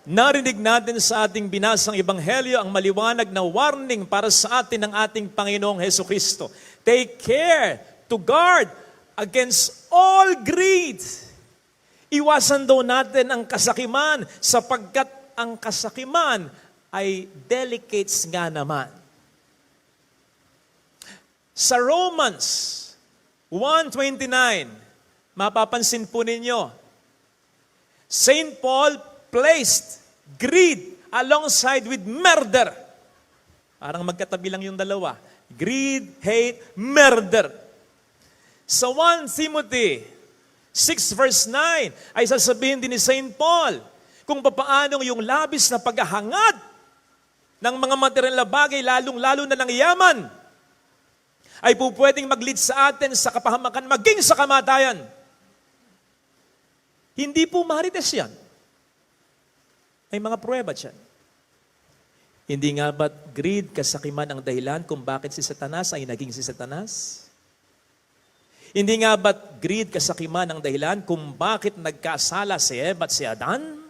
Narinig natin sa ating binasang ebanghelyo ang maliwanag na warning para sa atin ng ating Panginoong Hesukristo. Take care to guard against all greed. Iwasan daw natin ang kasakiman sapagkat ang kasakiman ay delicates nga naman. Sa Romans 1:29, mapapansin po ninyo, St. Paul placed greed alongside with murder. Parang magkatabi lang yung dalawa. Greed, hate, murder. Sa 1 Timothy 6 verse 9 ay sasabihin din ni St. Paul kung papaano yung labis na paghahangad ng mga material na bagay, lalong-lalo na ng yaman, ay po pwedeng mag-lead sa atin sa kapahamakan maging sa kamatayan. Hindi po marites yan. May mga pruweba dyan. Hindi nga ba't greed, kasakiman ang dahilan kung bakit si Satanas ay naging si Satanas? Hindi nga ba't greed, kasakiman ang dahilan kung bakit nagkasala si Eva at si Adan?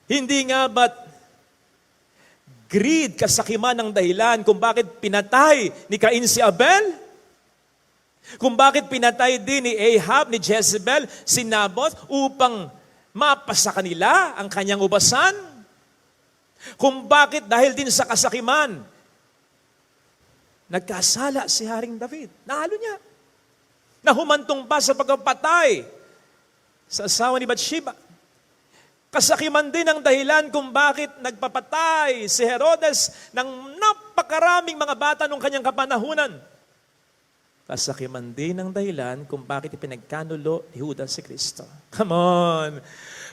Hindi nga ba't greed, kasakiman ang dahilan kung bakit pinatay ni Cain si Abel? Kung bakit pinatay din ni Ahab, ni Jezebel, si Naboth upang mapasa kanila ang kanyang ubasan? Kung bakit dahil din sa kasakiman, nagkasala si Haring David. Nahalo niya. Nahumantong pa sa pagpapatay sa asawa ni Bathsheba. Kasakiman din ang dahilan kung bakit nagpapatay si Herodes ng napakaraming mga bata nung kanyang kapanahunan. Kasakiman din ang dahilan kung bakit ipinagkanulo ni Judas si Kristo. Come on!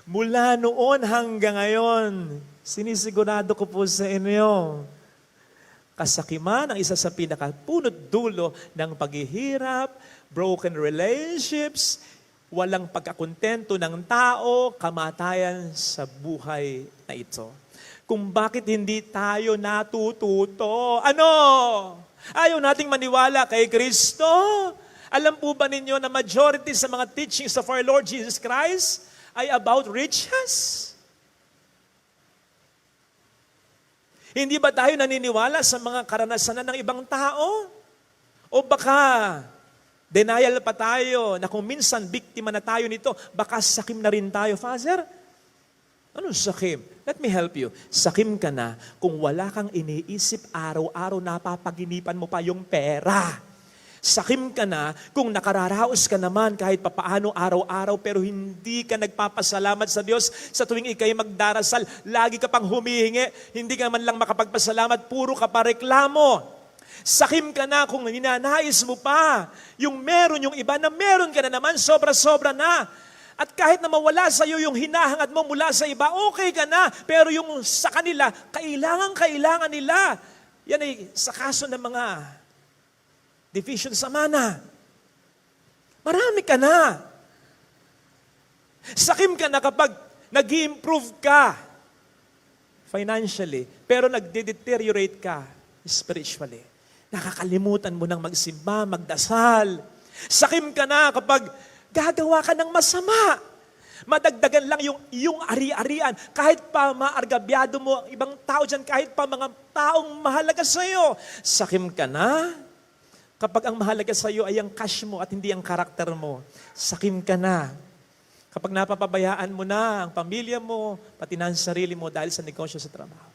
Mula noon hanggang ngayon, sinisigurado ko po sa inyo, kasakiman ang isa sa pinakapunot dulo ng paghihirap, broken relationships, walang pagkakontento ng tao, kamatayan sa buhay na ito. Kung bakit hindi tayo natututo? Ano? Ayaw nating maniwala kay Kristo? Alam po ba ninyo na majority sa mga teachings of our Lord Jesus Christ ay about riches? Hindi ba tayo naniniwala sa mga karanasan ng ibang tao? O baka denial pa tayo na kung minsan biktima na tayo nito, baka sakim na rin tayo, Father? Anong sakim? Let me help you. Sakim ka na kung wala kang iniisip araw-araw, napapaginipan mo pa yung pera. Sakim ka na kung nakararaos ka naman kahit papaano araw-araw pero hindi ka nagpapasalamat sa Diyos sa tuwing ikay magdarasal. Lagi ka pang humihingi, hindi ka man lang makapagpasalamat, puro ka pa reklamo. Sakim ka na kung ninanais mo pa yung meron yung iba na meron ka na naman, sobra-sobra na. At kahit na mawala sa iyo yung hinahangad mo mula sa iba, okay ka na. Pero yung sa kanila, kailangan nila. Yan ay sa kaso ng mga division sa mana. Marami ka na. Sakim ka na kapag nag-improve ka financially, pero nagde-deteriorate ka spiritually. Nakakalimutan mo nang magsimba, magdasal. Sakim ka na kapag gagawa ka ng masama. Madagdagan lang yung ari-arian. Kahit pa maargabyado mo ang ibang tao dyan, kahit pa mga taong mahalaga sa iyo. Sakim ka na kapag ang mahalaga sa iyo ay ang cash mo at hindi ang karakter mo. Sakim ka na kapag napapabayaan mo na ang pamilya mo, pati na ang sarili mo dahil sa negosyo sa trabaho.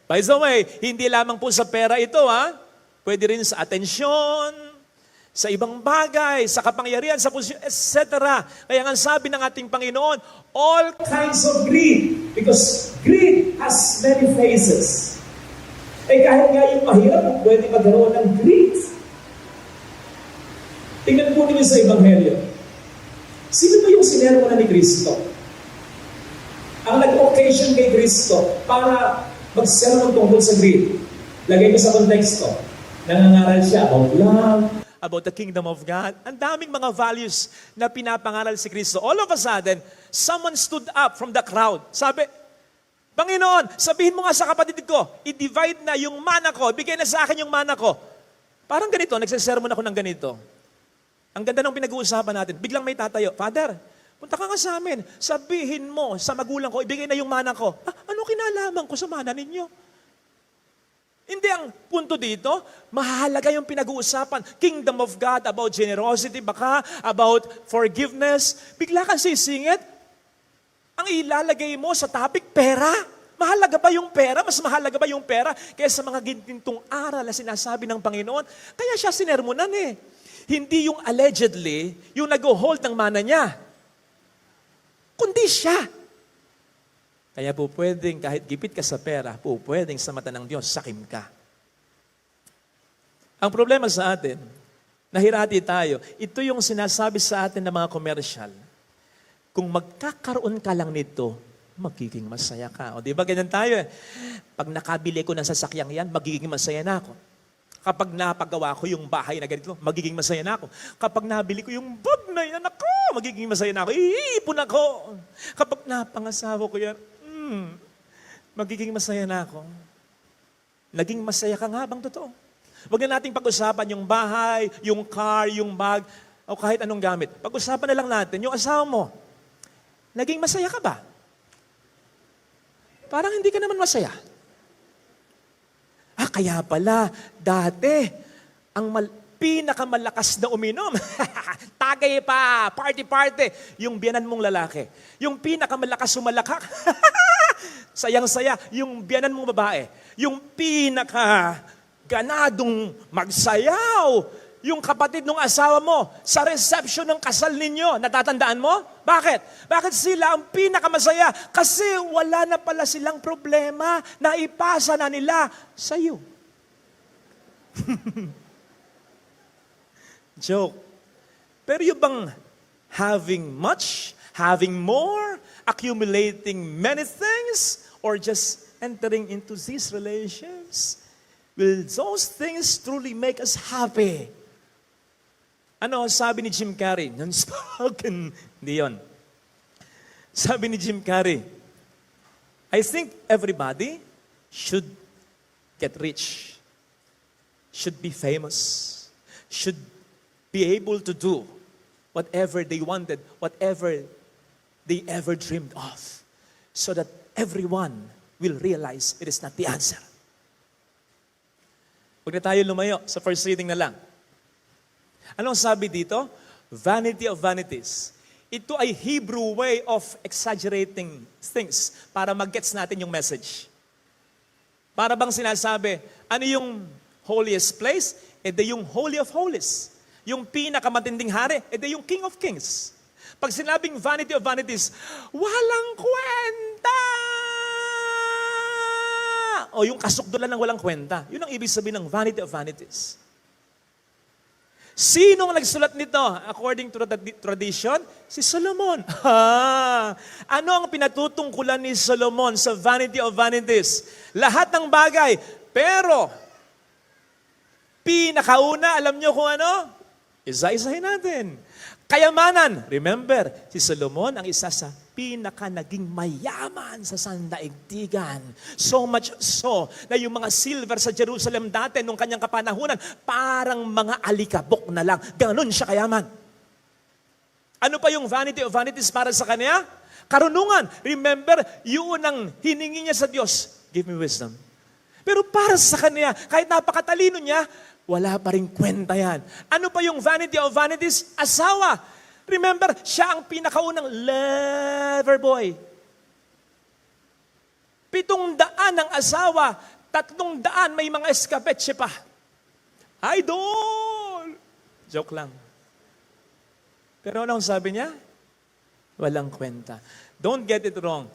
By the way, hindi lamang po sa pera ito, ha? Pwede rin sa atensyon, sa ibang bagay, sa kapangyarihan, sa posisyon, etc. Kaya nga sabi ng ating Panginoon, all kinds of greed, because greed has many phases. Kahit nga yung mahirap, pwede magkaroon ng greed. Tingnan po ninyo sa Ebanghelyo. Sino ba yung sinermonan ni Kristo? Ang nag-occasion kay Kristo para mag-sermon tungkol sa greed. Lagay ko sa konteksto. Nangangaral siya about love, about the kingdom of God. Ang daming mga values na pinapangaral si Kristo. All of a sudden, someone stood up from the crowd. Sabi, Panginoon, sabihin mo nga sa kapatid ko, i-divide na yung mana ko, bigay na sa akin yung mana ko. Parang ganito, nagsisermon ako ng ganito. Ang ganda ng pinag-uusapan natin. Biglang may tatayo, Father, Punta ka nga sa amin, sabihin mo sa magulang ko, ibigay na yung mana ko. Ano kinalaman ko sa mana ninyo? Hindi ang punto dito, mahalaga yung pinag-uusapan. Kingdom of God, about generosity, baka about forgiveness. Bigla kang sisingit, ang ilalagay mo sa topic, pera. Mahalaga ba yung pera? Mas mahalaga ba yung pera kaysa mga gintintong aral na sinasabi ng Panginoon? Kaya siya sinermonan eh. Hindi yung allegedly, yung nag-hold ng mana niya. Kundi siya. Kaya po pwedeng, kahit gipit ka sa pera, po pwedeng sa mata ng Diyos, sakim ka. Ang problema sa atin, nahirati tayo, ito yung sinasabi sa atin ng mga commercial. Kung magkakaroon ka lang nito, magiging masaya ka. O di ba ganyan tayo eh? Pag nakabili ko ng sasakyang yan, magiging masaya na ako. Kapag napagawa ko yung bahay na ganito, magiging masaya na ako. Kapag nabili ko yung bag na yan, ako, magiging masaya na ako. Iipon ako. Kapag napangasawa ko yan, magiging masaya na ako. Naging masaya ka nga bang totoo? Huwag na nating pag-usapan yung bahay, yung car, yung bag, o kahit anong gamit. Pag-usapan na lang natin, yung asawa mo, naging masaya ka ba? Parang hindi ka naman masaya. Kaya pala, dati, ang pinakamalakas na uminom, tagay pa, party-party, yung biyanan mong lalaki. Yung pinakamalakas sumalakak, sayang-saya, yung biyanan mong babae. Yung pinakaganadong magsayaw, yung kapatid ng asawa mo, sa reception ng kasal ninyo, natatandaan mo? Bakit? Bakit sila ang pinakamasaya? Kasi wala na pala silang problema na ipasa na nila sa iyo. Joke. Pero yung bang having much, having more, accumulating many things, or just entering into these relations, will those things truly make us happy? Ano sabi ni Jim Carrey? Unspoken. Hindi yun. Sabi ni Jim Carrey, I think everybody should get rich, should be famous, should be able to do whatever they wanted, whatever they ever dreamed of, so that everyone will realize it is not the answer. Huwag na tayo lumayo sa first reading na lang. Anong sabi dito? Vanity of vanities. Ito ay Hebrew way of exaggerating things para mag-gets natin yung message. Para bang sinasabi, ano yung holiest place? Yung Holy of Holies. Yung pinakamatinding hari, yung King of Kings. Pag sinabing vanity of vanities, walang kwenta! O yung kasukdulan ng walang kwenta. Yun ang ibig sabihin ng vanity of vanities. Sino ang nagsulat nito? According to the tradition, si Solomon. Ano ang pinatutungkulan ni Solomon sa vanity of vanities? Lahat ng bagay. Pero, pinakauna, alam nyo kung ano? Isa-isahin natin. Kayamanan. Remember, si Solomon ang isa sa pinaka-naging mayaman sa sandaigdigan. So much so, na yung mga silver sa Jerusalem dati, nung kanyang kapanahunan, parang mga alikabok na lang. Ganon siya kayaman. Ano pa yung vanity of vanities para sa kanya? Karunungan. Remember, yun ang hiningi niya sa Diyos. Give me wisdom. Pero para sa kanya, kahit napakatalino niya, wala pa rin kwenta yan. Ano pa yung vanity of vanities? Asawa. Remember, siya ang pinakaunang lover boy. 700 ang asawa, 300 may mga eskapetse pa. Idol! Joke lang. Pero anong sabi niya? Walang kwenta. Don't get it wrong.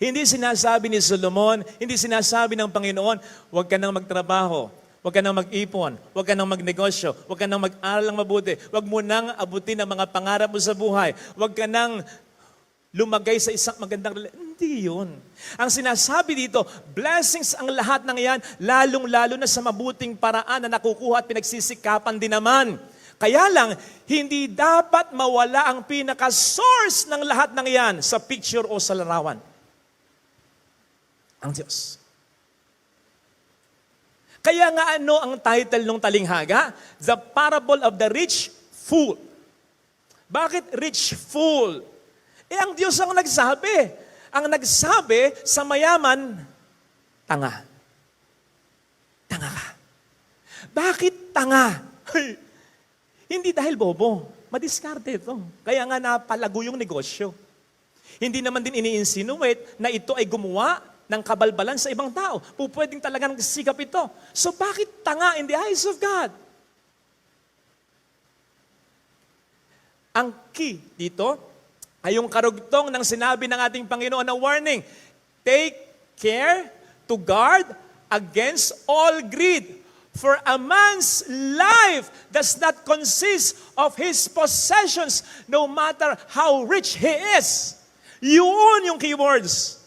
Hindi sinasabi ni Solomon, hindi sinasabi ng Panginoon, huwag ka nang magtrabaho. Huwag ka nang mag-ipon, huwag ka nang magnegosyo, huwag ka nang mag-aral ng mabuti, huwag mo nang abutin ang mga pangarap mo sa buhay, huwag ka nang lumagay sa isang magandang relasyon. Hindi yun. Ang sinasabi dito, blessings ang lahat ng yan, lalong-lalo na sa mabuting paraan na nakukuha at pinagsisikapan din naman. Kaya lang, hindi dapat mawala ang pinaka-source ng lahat ng yan sa picture o sa larawan. Ang Diyos. Kaya nga ano ang title ng talinghaga? The Parable of the Rich Fool. Bakit rich fool? Ang Diyos ang nagsabi. Ang nagsabi sa mayaman, tanga. Tanga ka. Bakit tanga? Hindi dahil bobo. Madiskarte ito. Kaya nga napalago yung negosyo. Hindi naman din ini-insinuate na ito ay gumawa ng kabalbalan sa ibang tao. Pwedeng talagang sikap ito. So bakit tanga in the eyes of God? Ang key dito ay yung karugtong ng sinabi ng ating Panginoon na warning. Take care to guard against all greed. For a man's life does not consist of his possessions, no matter how rich he is. Yun yung keywords.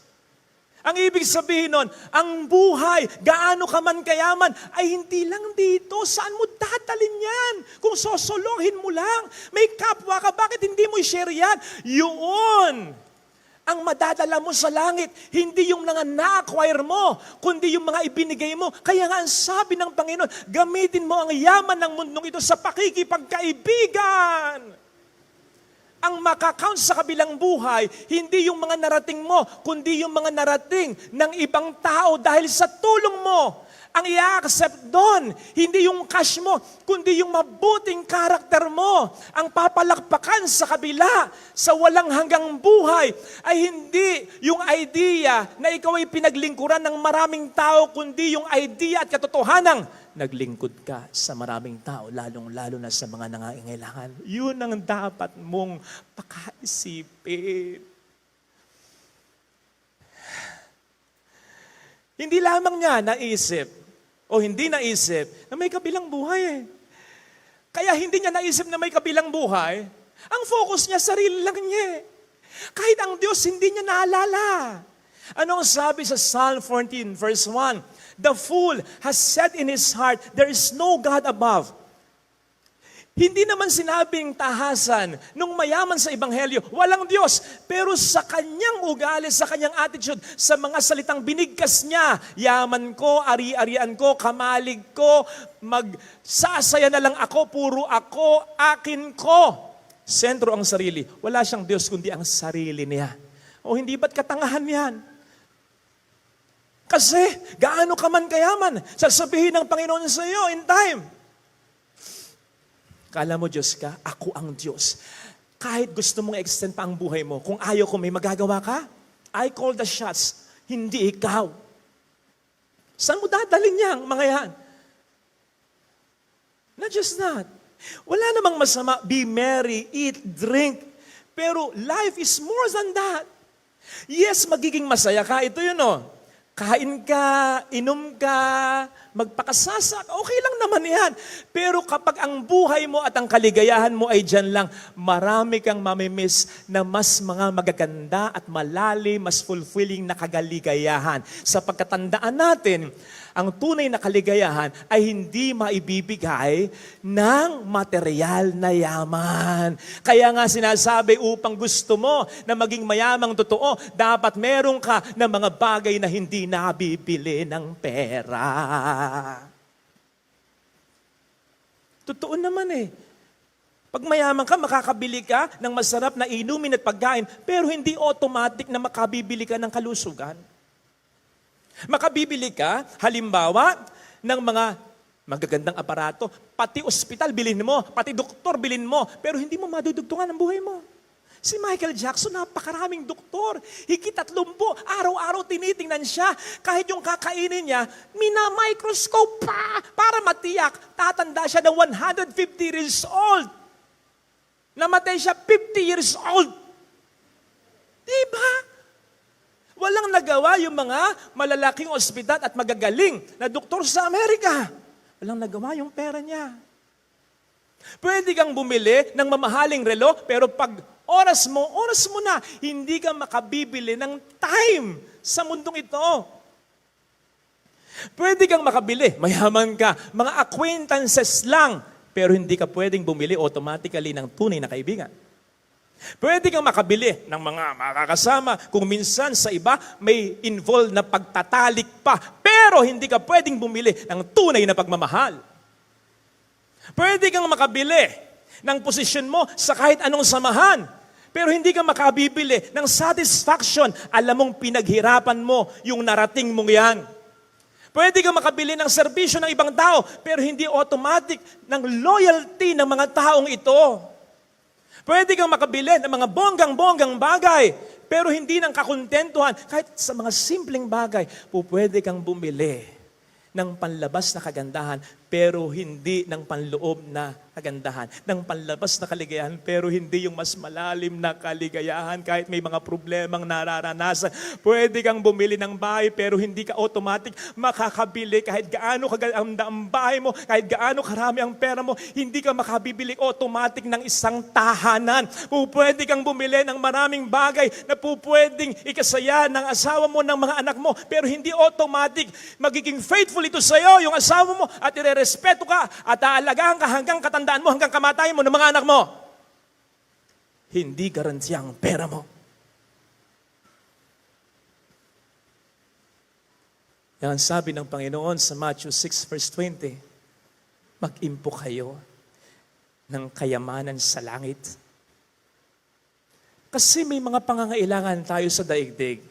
Ang ibig sabihin nun, ang buhay, gaano ka man kayaman, ay hindi lang dito. Saan mo dadalhin yan? Kung sosolohin mo lang, may kapwa ka, bakit hindi mo i-share yan? Yun ang madadala mo sa langit. Hindi yung mga na-acquire mo, kundi yung mga ibinigay mo. Kaya nga ang sabi ng Panginoon, gamitin mo ang yaman ng mundong ito sa pakikipagkaibigan. Ang makakount sa kabilang buhay, hindi yung mga narating mo, kundi yung mga narating ng ibang tao dahil sa tulong mo. Ang i-accept doon, hindi yung cash mo, kundi yung mabuting karakter mo. Ang papalakpakan sa kabila, sa walang hanggang buhay, ay hindi yung idea na ikaw ay pinaglingkuran ng maraming tao, kundi yung idea at katotohanang naglingkod ka sa maraming tao, lalong-lalo na sa mga nangangailangan. Yun ang dapat mong pakaisipin. Hindi lamang niya naisip o hindi naisip na may kabilang buhay eh. Kaya hindi niya naisip na may kabilang buhay, ang focus niya sarili lang niya eh. Kahit ang Diyos hindi niya naalala. Ano ang sabi sa Psalm 14 verse 1? The fool has said in his heart, there is no God above. Hindi naman sinabing tahasan nung mayaman sa Ebanghelyo, walang Diyos. Pero sa kanyang ugali, sa kanyang attitude, sa mga salitang binigkas niya, yaman ko, ari-arian ko, kamalig ko, magsasaya na lang ako, puro ako, akin ko. Sentro ang sarili. Wala siyang Diyos kundi ang sarili niya. O hindi ba't katangahan yan? Kasi gaano ka man kayaman, sasabihin ng Panginoon sa iyo in time. Kala mo Diyos ka, ako ang Diyos. Kahit gusto mong extend pa ang buhay mo, kung ayaw ko may magagawa ka, I call the shots, hindi ikaw. Saan mo dadalhin yan, mga yan? Not just that. Wala namang masama, be merry, eat, drink. Pero life is more than that. Yes, magiging masaya ka. Ito yun o. Kain ka, inom ka, magpakasasak, okay lang naman yan. Pero kapag ang buhay mo at ang kaligayahan mo ay dyan lang, marami kang mamimiss na mas mga magaganda at malalim, mas fulfilling na kagaligayahan. Sa pagkatandaan natin, ang tunay na kaligayahan ay hindi maibibigay ng material na yaman. Kaya nga sinasabi, upang gusto mo na maging mayamang totoo, dapat meron ka ng mga bagay na hindi nabibili ng pera. Totoo naman eh. Pag mayaman ka, makakabili ka ng masarap na inumin at pagkain, pero hindi automatic na makabibili ka ng kalusugan. Makabibili ka, halimbawa, ng mga magagandang aparato, pati ospital bilhin mo, pati doktor bilhin mo, pero hindi mo madudugtungan ang buhay mo. Si Michael Jackson, napakaraming doktor. Higit 30, araw-araw tinitingnan siya. Kahit yung kakainin niya, mina-microscope pa para matiyak. Tatanda siya na 150 years old. Namatay siya 50 years old. Diba? Walang nagawa yung mga malalaking ospital at magagaling na doktor sa Amerika. Walang nagawa yung pera niya. Pwede kang bumili ng mamahaling relo, pero pag oras mo na, hindi ka makabibili ng time sa mundong ito. Pwede kang makabili, mayaman ka, mga acquaintances lang, pero hindi ka pwedeng bumili automatically ng tunay na kaibigan. Pwede kang makabili ng mga makakasama kung minsan sa iba may involved na pagtatalik pa, pero hindi ka pwedeng bumili ng tunay na pagmamahal. Pwede kang makabili ng posisyon mo sa kahit anong samahan. Pero hindi ka makabibili ng satisfaction. Alam mong pinaghirapan mo yung narating mong yan. Pwede ka makabili ng serbisyo ng ibang tao, pero hindi automatic ng loyalty ng mga taong ito. Pwede kang makabili ng mga bonggang-bonggang bagay, pero hindi ng kakontentuhan. Kahit sa mga simpleng bagay, pwede kang bumili ng panlabas na kagandahan, pero hindi ng panloob na kagandahan. Ng panlabas na kaligayahan, pero hindi yung mas malalim na kaligayahan kahit may mga problemang nararanasan. Pwede kang bumili ng bahay, pero hindi ka automatic makakabili kahit gaano kaganda ang bahay mo, kahit gaano karami ang pera mo, hindi ka makabibili automatic ng isang tahanan. Pwede kang bumili ng maraming bagay na pwedeng ikasaya ng asawa mo, ng mga anak mo, pero hindi automatic magiging faithful ito sa iyo, yung asawa mo, at irerespeto ka at aalagaan ka hanggang katandaan mo, hanggang kamatayan mo ng mga anak mo. Hindi garantiya ang pera mo. Yan sabi ng Panginoon sa Matthew 6 verse 20, mag-impo kayo ng kayamanan sa langit. Kasi may mga pangangailangan tayo sa daigdig.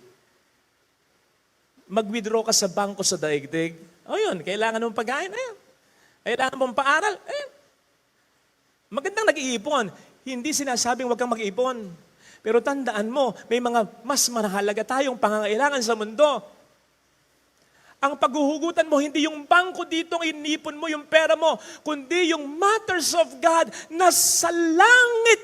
Mag-withdraw ka sa bangko sa daigdig. O yun, kailangan mong pagkain. Ayun. Kailangan mong paaral. Ayun. Magandang nag-iipon. Hindi sinasabing huwag kang mag-iipon. Pero tandaan mo, may mga mas mahalaga tayong pangangailangan sa mundo. Ang paghuhugutan mo, hindi yung bangko dito ang inipon mo, yung pera mo, kundi yung matters of God na sa langit,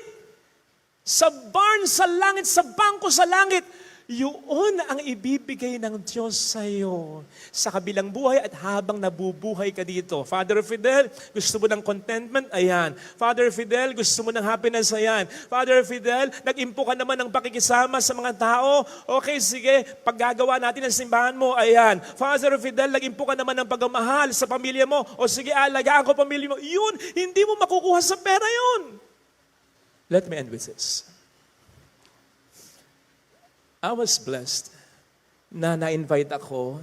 sa barn sa langit, sa bangko sa langit, yun ang ibibigay ng Diyos sa iyo sa kabilang buhay at habang nabubuhay ka dito. Father Fidel, gusto mo ng contentment? Ayan. Father Fidel, gusto mo ng happiness? Ayan. Father Fidel, nag-impo ka naman ng pakikisama sa mga tao? Okay, sige, paggagawa natin ang simbahan mo? Ayan. Father Fidel, nag-impo ka naman ng pagmamahal sa pamilya mo? O sige, alagaan ko pamilya mo? Yun, hindi mo makukuha sa pera yun. Let me end with this. I was blessed na na-invite ako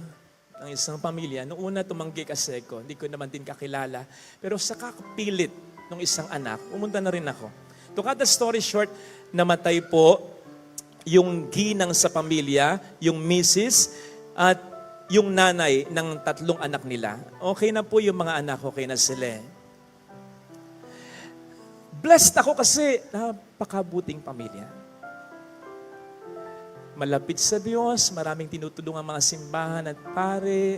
ng isang pamilya. Noong una tumanggi kasi ko, hindi ko naman din kakilala. Pero sa kakapilit ng isang anak, pumunta na rin ako. To cut the story short, namatay po yung ginang sa pamilya, yung misis, at yung nanay ng 3 anak nila. Okay na po yung mga anak, okay na sila. Blessed ako kasi napakabuting pamilya. Malapit sa Diyos, maraming tinutulungan mga simbahan at pare.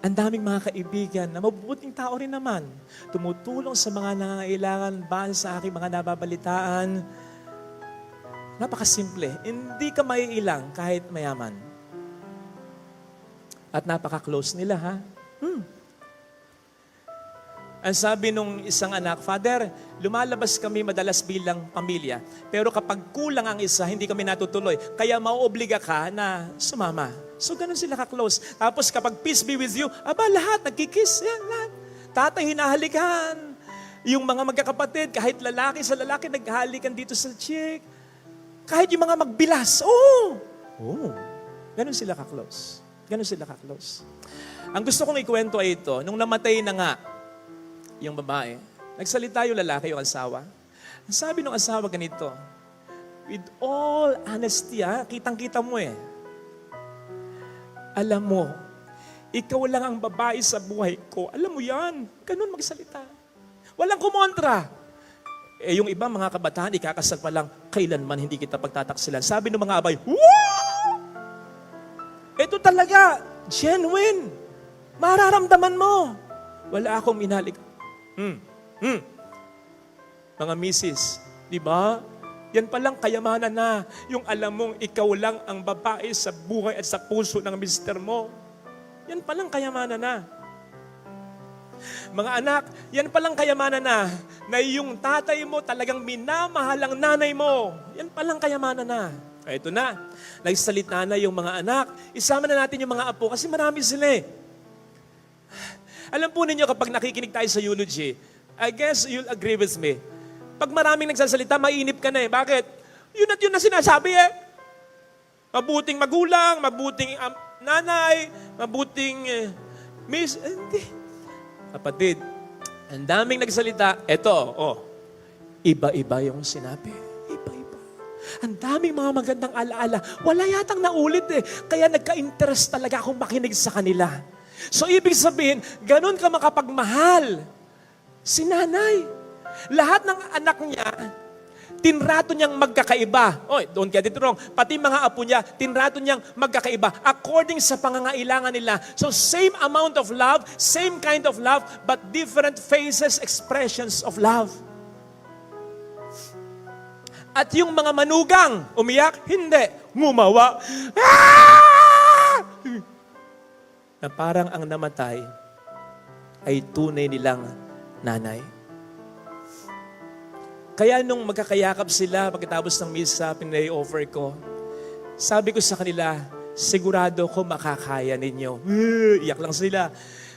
Ang daming mga kaibigan na mabubuting tao rin naman. Tumutulong sa mga nangangailangan base sa aking mga nababalitaan. Napakasimple. Hindi ka maiilang kahit mayaman. At napaka-close nila, ha? Ang sabi nung isang anak, Father, lumalabas kami madalas bilang pamilya. Pero kapag kulang ang isa, hindi kami natutuloy. Kaya mauobliga ka na sumama. So ganun sila ka-close. Tapos kapag peace be with you, lahat, nagkikiss. Yan, lahat. Tatay, hinahalikan. Yung mga magkakapatid, kahit lalaki sa lalaki, naghalikan dito sa chick. Kahit yung mga magbilas. Ganun sila ka-close. Ganun sila ka-close. Ang gusto kong ikwento ay ito, nung namatay na nga, yung babae, nagsalita yung lalaki, yung asawa. Ang sabi ng asawa ganito, with all honesty, kitang-kita mo alam mo, ikaw lang ang babae sa buhay ko. Alam mo yan, ganun magsalita. Walang kumontra. Yung iba mga kabataan, ikakasal pa lang, kailanman hindi kita pagtataksilan. Sabi ng mga abay, wow! Ito talaga, genuine. Mararamdaman mo. Wala akong minalik. Mga misis, di ba? Yan palang kayamanan na, yung alam mong ikaw lang ang babae sa buhay at sa puso ng mister mo. Yan palang kayamanan na. Mga anak, yan palang kayamanan na yung tatay mo talagang minamahal ang nanay mo. Yan palang kayamanan na. Ito na, nagsalita na yung mga anak. Isama na natin yung mga apo kasi marami sila Alam po ninyo kapag nakikinig tayo sa eulogy, I guess you'll agree with me. Pag maraming nagsasalita, mainip ka na Bakit? Yun at yun na sinasabi Mabuting magulang, mabuting nanay, mabuting miss. Hindi. Kapatid, Ang daming nagsalita. Eto, iba-iba yung sinabi. Iba-iba. Ang daming mga magandang alaala. Wala yatang naulit eh. Kaya nagka-interest talaga akong makinig sa kanila. So ibig sabihin, ganun ka makapagmahal. Si nanay. Lahat ng anak niya, tinrato niyang magkakaiba. Oy, don't get it wrong. Pati mga apo niya, tinrato niyang magkakaiba according sa pangangailangan nila. So same amount of love, same kind of love, but different phases, expressions of love. At yung mga manugang, umiyak? Hindi. Ngumawa. Ah! Na parang ang namatay ay tunay nilang nanay. Kaya nung magkakayakap sila pagkatapos ng misa, pinay-offer ko, sabi ko sa kanila, sigurado ko makakaya ninyo. Iyak lang sila.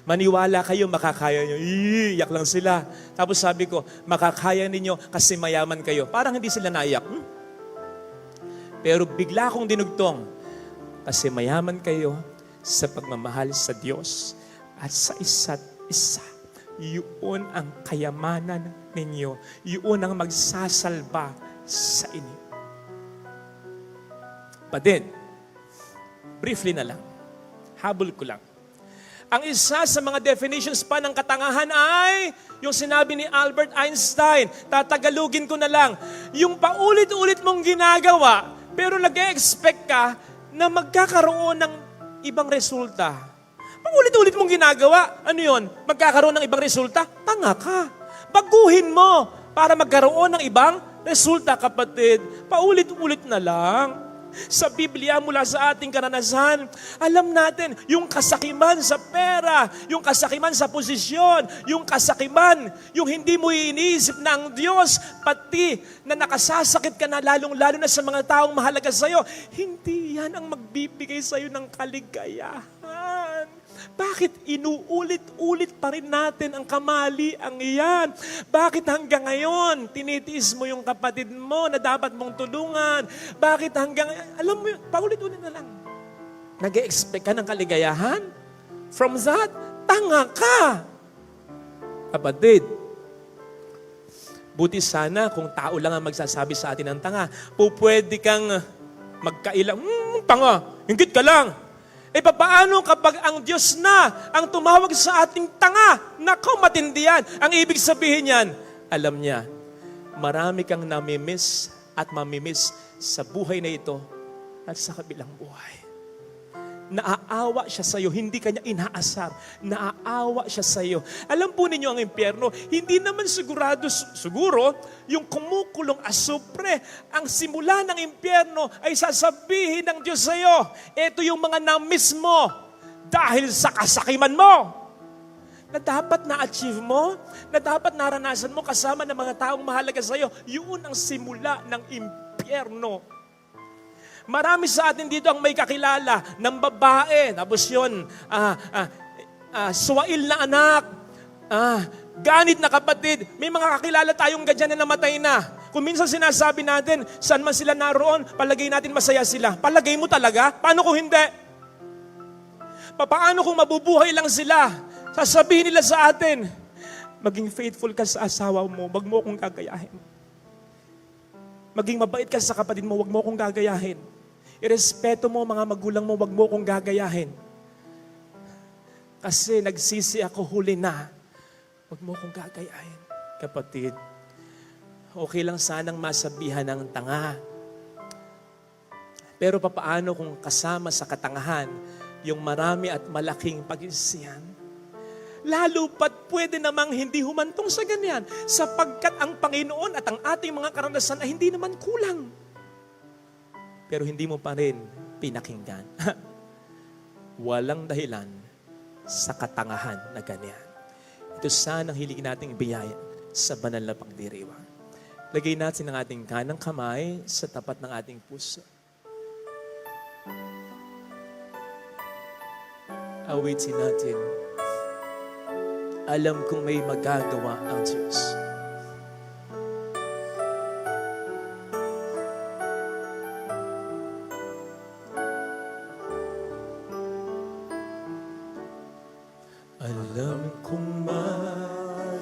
Maniwala kayo, makakaya nyo. Iyak lang sila. Tapos sabi ko, makakaya ninyo kasi mayaman kayo. Parang hindi sila naiyak. Pero bigla akong dinugtong, kasi mayaman kayo sa pagmamahal sa Diyos at sa isa't isa. Yun ang kayamanan ninyo. Yun ang magsasalba sa inyo. But then, briefly na lang, habol ko lang. Ang isa sa mga definitions pa ng katangahan ay yung sinabi ni Albert Einstein. Tatagalugin ko na lang. Yung paulit-ulit mong ginagawa, pero nag-e-expect ka na magkakaroon ng ibang resulta. Paulit-ulit mong ginagawa, ano yun? Magkakaroon ng ibang resulta? Tanga ka. Baguhin mo para magkaroon ng ibang resulta, kapatid. Paulit-ulit na lang. Sa Biblia, mula sa ating karanasan, alam natin, yung kasakiman sa pera, yung kasakiman sa posisyon, yung kasakiman, yung hindi mo iniisip na ang Diyos, pati na nakasasakit ka na lalong-lalo na sa mga taong mahalaga sa'yo, hindi yan ang magbibigay sa'yo ng kaligayahan. Bakit inuulit-ulit pa rin natin ang kamaliang iyan? Bakit hanggang ngayon tinitiis mo yung kapatid mo na dapat mong tulungan? Bakit hanggang, alam mo yun, paulit-ulit na lang. Nag-e-expect ka ng kaligayahan? From that, tanga ka. Kapatid, buti sana kung tao lang ang magsasabi sa atin ng tanga, pwede kang magkailang, tanga, hingkit ka lang. Paano kapag ang Diyos na ang tumawag sa ating tanga? Nako, matindi yan. Ang ibig sabihin yan, alam niya, marami kang namimiss at mamimiss sa buhay na ito at sa kabilang buhay. Naaawa siya sa iyo, hindi kanya inaasar. Naaawa siya sa iyo. Alam po ninyo ang impyerno, hindi naman siguro, yung kumukulong asupre, ang simula ng impyerno ay sasabihin ng Diyos sa iyo, ito yung mga na-miss mo dahil sa kasakiman mo. Na dapat na-achieve mo, na dapat naranasan mo kasama ng mga taong mahalaga sa iyo, yun ang simula ng impyerno. Marami sa atin dito ang may kakilala ng babae. Tapos yun, suwail na anak, ganit na kapatid. May mga kakilala tayong ganyan na namatay na. Kung minsan sinasabi natin, saan man sila naroon, palagay natin masaya sila. Palagay mo talaga? Paano kung hindi? Paano kung mabubuhay lang sila? Sasabihin nila sa atin, maging faithful ka sa asawa mo, wag mo akong gagayahin. Maging mabait ka sa kapatid mo, wag mo akong gagayahin. Irespeto mo mga magulang mo, wag mo akong gagayahin. Kasi nagsisi ako, huli na. Wag mo akong gagayahin. Kapatid, okay lang sanang masabihan ng tanga. Pero papaano kung kasama sa katangahan yung marami at malaking pag-iisihan? Lalo pat pwede namang hindi humantong sa ganyan, sapagkat ang Panginoon at ang ating mga karanasan ay hindi naman kulang. Pero hindi mo pa rin pinakinggan. Walang dahilan sa katangahan na ganyan. Ito sana ang hilig nating biyaya sa banal na pagdiriwang. Lagay natin ang ating kanang kamay sa tapat ng ating puso. Awitin natin. Alam kong may magagawa ang Diyos. Alam kong may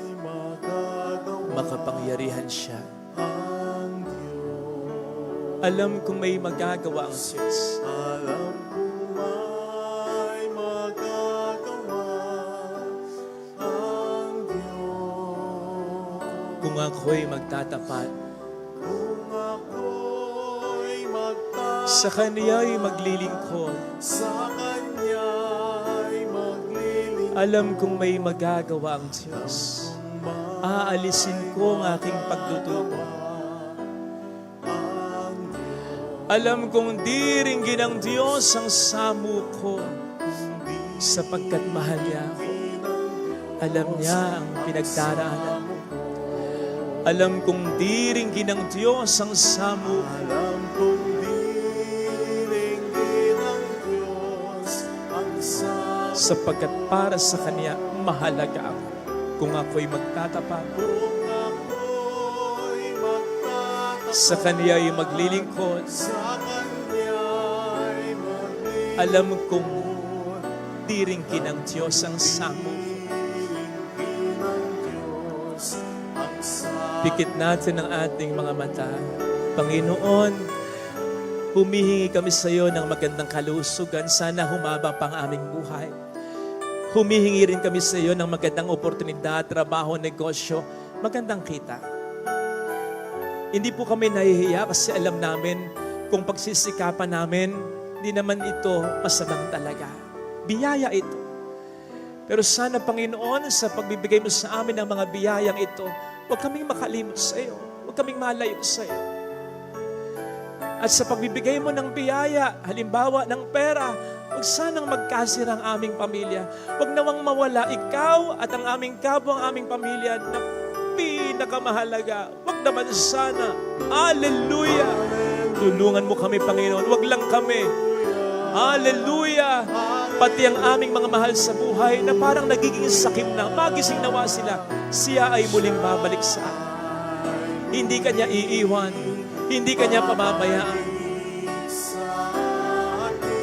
Alam kong may magagawa ang Diyos. Alam ko may magagawa ang Diyos. Kung ako'y magtatapat, Kung ako'y magtatapat sa Kaniya'y maglilingkod. sa Kanya'y maglilingkod, Alam kong may magagawa ang Diyos. Aalisin ko ang aking pagdududa. ang Diyos. Alam kong di ringgin ng Diyos ang samo ko sapagkat mahal niya ako. Alam niya ang pinagdaraanan ko. Alam kong di ringgin ng Diyos ang samo ko. Alam kong diringgin ng Diyos ang Sapagkat para sa Kanya mahalaga ako. Kung ako'y magtatapat, kung ako'y magtatapat sa Kaniya'y maglilingkod, sa Kanya'y maglilingkod, alam kong di ringgin ng Diyos ang samo ko. diringgin ng Diyos ang Pikit natin ang ating mga mata. Panginoon, humihingi kami sa iyo ng magandang kalusugan. Sana humaba pa ang aming buhay. Humihingi rin kami sa iyo ng magandang oportunidad, trabaho, negosyo, magandang kita. Hindi po kami nahihiya kasi alam namin kung pagsisikapan namin, hindi naman ito masamang talaga. Biyaya ito. Pero sana, Panginoon, sa pagbibigay mo sa amin ng mga biyayang ito, huwag kaming makalimot sa iyo. Huwag kaming malayo sa iyo. At sa pagbibigay mo ng biyaya, halimbawa ng pera, huwag sanang magkasira ang aming pamilya. Huwag nawang mawala ikaw at ang aming kapwa, ang aming pamilya na pinakamahalaga. Huwag naman sana. Hallelujah! Tulungan mo kami, Panginoon. Huwag lang kami. Hallelujah! Pati ang aming mga mahal sa buhay na parang nagiging sakim na, magising nawa sila. Siya ay muling babalik sa amin. Hindi kanya iiwan. Hindi kanya pababayaan.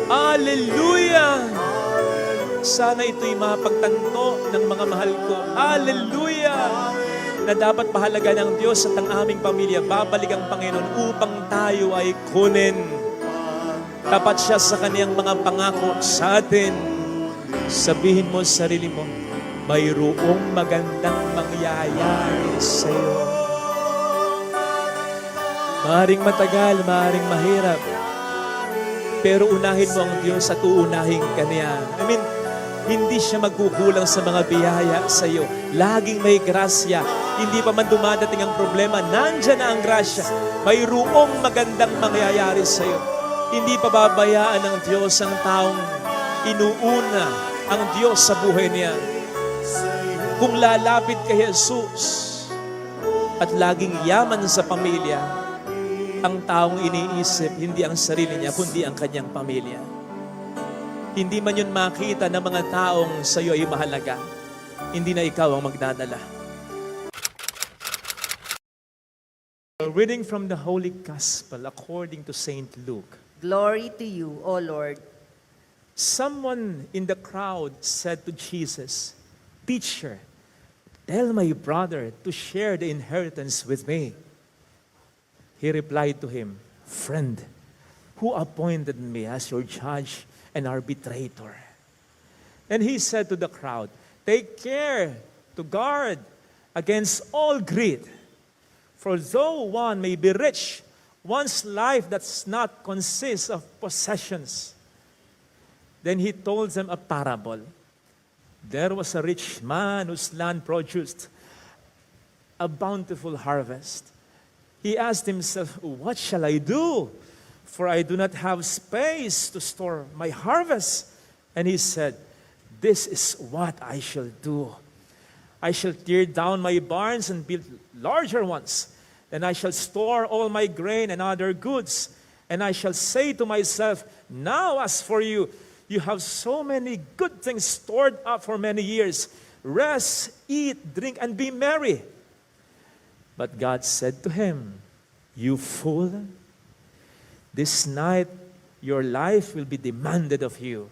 Hallelujah! Sana ito'y mapagtanto ng mga mahal ko. Hallelujah! Na dapat mahalaga ng Diyos at ang aming pamilya. Babalik ang Panginoon upang tayo ay kunin. Tapat siya sa kaniyang mga pangako sa atin. Sabihin mo sa sarili mo, mayroong magandang mangyayari sa iyo. Maaaring matagal, maaaring mahirap. Pero unahin mo ang Diyos at uunahin ka niya. Hindi siya magkukulang sa mga biyaya sa iyo. Laging may grasya. Hindi pa man dumadating ang problema, nandyan na ang grasya. Mayroong magandang mangyayari sa iyo. Hindi pa babayaan ng Diyos ang taong inuuna ang Diyos sa buhay niya. Kung lalapit kay Jesus at laging yaman sa pamilya, ang taong iniisip, hindi ang sarili niya, kundi ang kanyang pamilya. Hindi man yun makita ng mga taong sa iyo ay mahalaga. Hindi na ikaw ang magdadala. Reading from the Holy Gospel according to Saint Luke. Glory to you, O Lord. Someone in the crowd said to Jesus, "Teacher, tell my brother to share the inheritance with me." He replied to him, "Friend, who appointed me as your judge and arbitrator?" And he said to the crowd, "Take care to guard against all greed. For though one may be rich, one's life does not consist of possessions." Then he told them a parable. There was a rich man whose land produced a bountiful harvest. He asked himself, "What shall I do? For I do not have space to store my harvest." And he said, "This is what I shall do. I shall tear down my barns and build larger ones. Then I shall store all my grain and other goods. And I shall say to myself, now as for you, you have so many good things stored up for many years. Rest, eat, drink, and be merry." But God said to him, "You fool, this night your life will be demanded of you,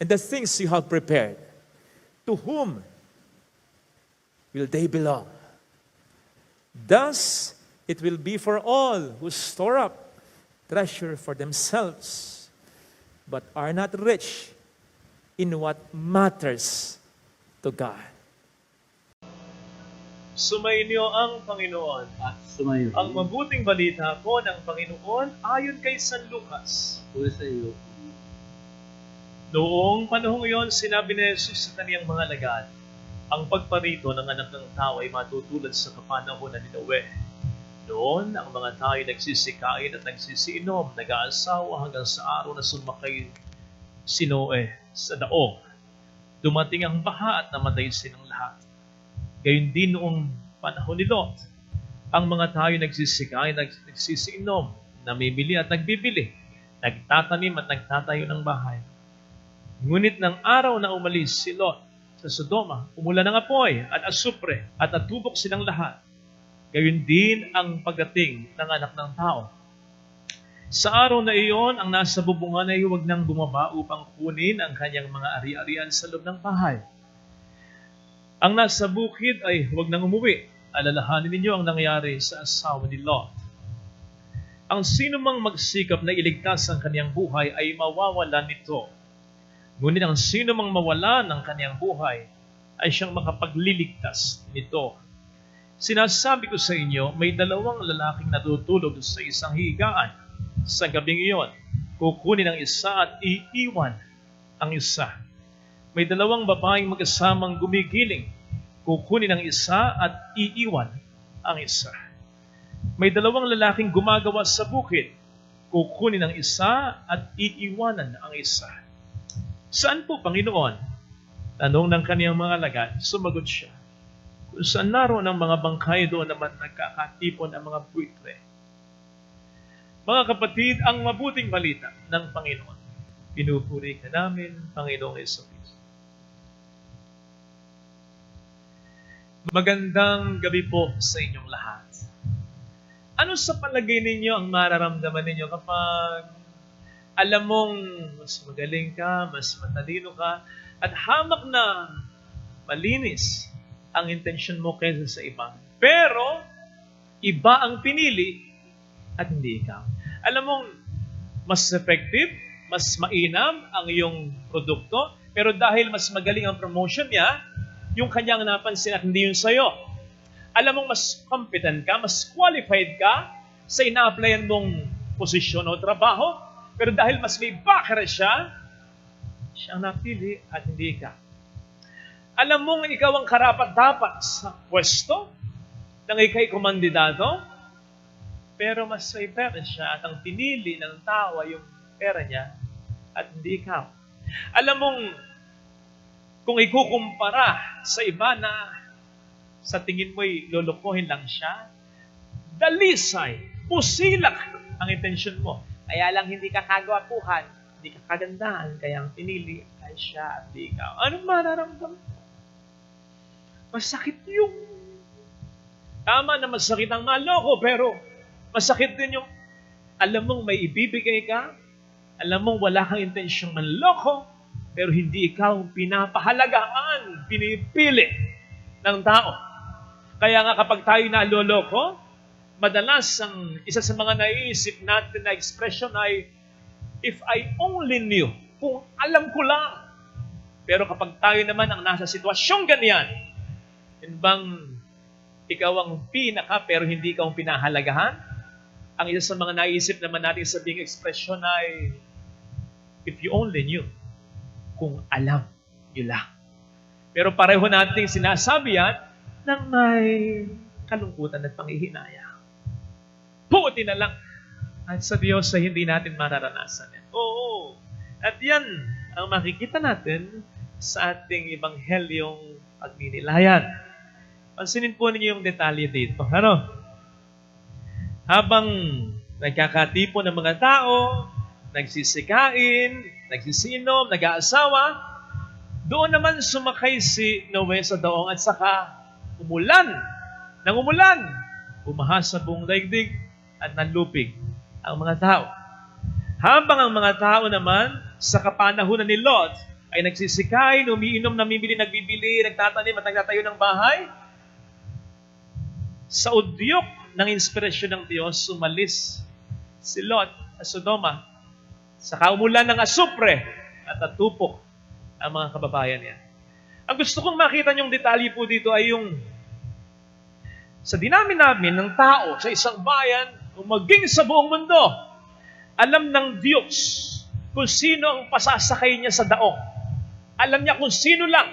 and the things you have prepared, to whom will they belong? Thus it will be for all who store up treasure for themselves, but are not rich in what matters to God. Sumainyo ang Panginoon. At sumayo. Ang mabuting balita po ng Panginoon ayon kay San Lucas. Puri sa iyo. Noong panahong iyon, sinabi ni Jesus sa kaniyang mga alagad, ang pagparito ng anak ng tao ay matutulad sa kapanahonan ni Noe. Noon, ang mga tao ay nagsisikain at nagsisiinom, nag-aasawa hanggang sa araw na sumakay si Noe sa daong. Dumating ang baha at namatay silang lahat. Gayun din noong panahon ni Lot, ang mga tao ay nagsisikain, nagsisiinom, namimili at nagbibili, nagtatanim at nagtatayo ng bahay. Ngunit ng araw na umalis si Lot sa Sodoma, umulan ng apoy at asupre at natubok silang lahat. Gayun din ang pagdating ng anak ng tao. Sa araw na iyon, ang nasa bubungan ay huwag nang bumaba upang kunin ang kanyang mga ari-arian sa loob ng bahay. Ang nasa bukid ay huwag nang umuwi. Alalahanin ninyo ang nangyari sa asawa ni Lot. Ang sino mang magsikap na iligtas ang kanyang buhay ay mawawalan nito. Ngunit ang sino mang mawala ng kanyang buhay ay siyang makapagliligtas nito. Sinasabi ko sa inyo, may dalawang lalaking natutulog sa isang higaan. Sa gabing iyon, kukunin ang isa at iiwan ang isa. May dalawang babaeng magkasamang gumigiling. Kukunin ang isa at iiwan ang isa. May dalawang lalaking gumagawa sa bukid. Kukunin ang isa at iiwanan ang isa. Saan po, Panginoon? Tanong ng kaniyang mga alagad, sumagot siya. Kung saan naroon ang mga bangkay, doon naman nagkakatipon ang mga buitre. Mga kapatid, ang mabuting balita ng Panginoon. Pinupuri ka namin, Panginoong Jesucristo. Magandang gabi po sa inyong lahat. Ano sa palagay ninyo ang mararamdaman ninyo kapag alam mong mas magaling ka, mas matalino ka, at hamak na malinis ang intention mo kaysa sa iba. Pero, iba ang pinili at hindi ikaw. Alam mong mas effective, mas mainam ang iyong produkto, pero dahil mas magaling ang promotion niya, yung kanyang napansin at hindi yun sa'yo. Alam mong mas competent ka, mas qualified ka sa ina-applyan mong posisyon o trabaho, pero dahil mas may backer siya, siyang napili at hindi ka. Alam mong ikaw ang karapat-dapat sa pwesto ng ikay kumandidato, pero mas may pera siya at ang pinili ng tao ay yung pera niya at hindi ikaw. Alam mong kung ikukumpara sa iba na sa tingin mo'y lulukuhin lang siya, dalisay, pusilak ang intensyon mo. Kaya lang hindi ka kagwapuhan, hindi ka kagandahan, kaya ang pinili ay siya at di ikaw. Anong mararamdaman mo? Masakit yung... Tama na masakit ang maloko, pero masakit din yung alam mong may ibibigay ka, alam mong wala kang intensyong manloko, pero hindi ikaw pinapahalagaan, pinipili ng tao. Kaya nga kapag tayo naloloko, madalas ang isa sa mga naiisip natin na expression ay, if I only knew, kung alam ko lang. Pero kapag tayo naman ang nasa sitwasyong ganyan, yun bang ikaw ang pinaka pero hindi ikaw ang pinahalagahan? Ang isa sa mga naiisip naman natin sa big expression ay, if you only knew, kung alam nyo lang. Pero pareho natin sinasabi yan ng may kalungkutan at panghihinaya. Buti na lang at sa Diyos ay hindi natin mararanasan yan. Oo. At yan ang makikita natin sa ating Ebanghelyong pagninilayan. Pansinin po ninyo yung detalye dito. Ano? Habang nagkakatipon ng mga tao, nagsisikain, nagsisinom, nag-aasawa, doon naman sumakay si Noe sa daong at saka umulan. Nang umulan, bumaha sa buong daigdig at nanlupig ang mga tao. Habang ang mga tao naman sa kapanahunan ni Lot ay nagsisikain, umiinom, namimili, nagbibili, nagtatanim at nagtatayo ng bahay, sa udyok ng inspirasyon ng Diyos, umalis si Lot sa Sodoma, sa kaumulan ng asupre at natupok ang mga kababayan niya. Ang gusto kong makita niyong detalye po dito ay yung sa dinami-namin ng tao sa isang bayan o maging sa buong mundo, alam ng Diyos kung sino ang pasasakay niya sa daong. Alam niya kung sino lang.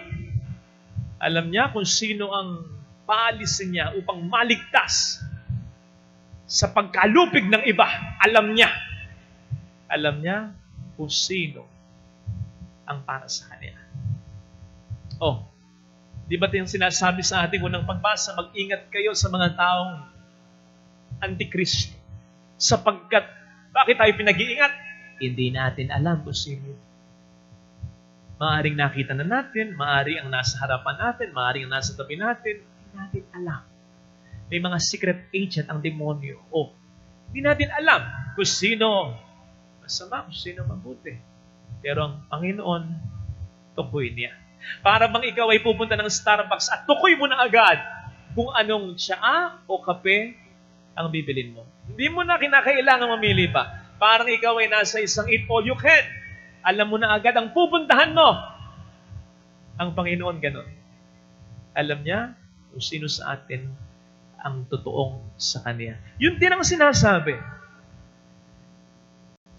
Alam niya kung sino ang paalisin niya upang maligtas sa pagkalupig ng iba. Alam niya. Alam niya kung sino ang para sa kanya. Oh, di ba yung sinasabi sa ating unang pagbasa, mag-ingat kayo sa mga taong antikristo. Sapagkat, bakit tayo pinag-iingat? Hindi natin alam kung sino. Maaring nakita na natin, maaring ang nasa harapan natin, maaring ang nasa tabi natin, hindi natin alam. May mga secret agent ang demonyo. O, hindi natin alam kung sino masama, kung sino mabuti. Pero ang Panginoon, tukoy niya. Para bang ikaw ay pupunta ng Starbucks at tukoy mo na agad kung anong tsaa o kape ang bibilin mo. Hindi mo na kinakailangan mamili pa. Parang ikaw ay nasa isang eat all you can. Alam mo na agad ang pupuntahan mo. Ang Panginoon ganun. Alam niya kung sino sa atin ang totoong sa Kanya. Yun din ang sinasabi.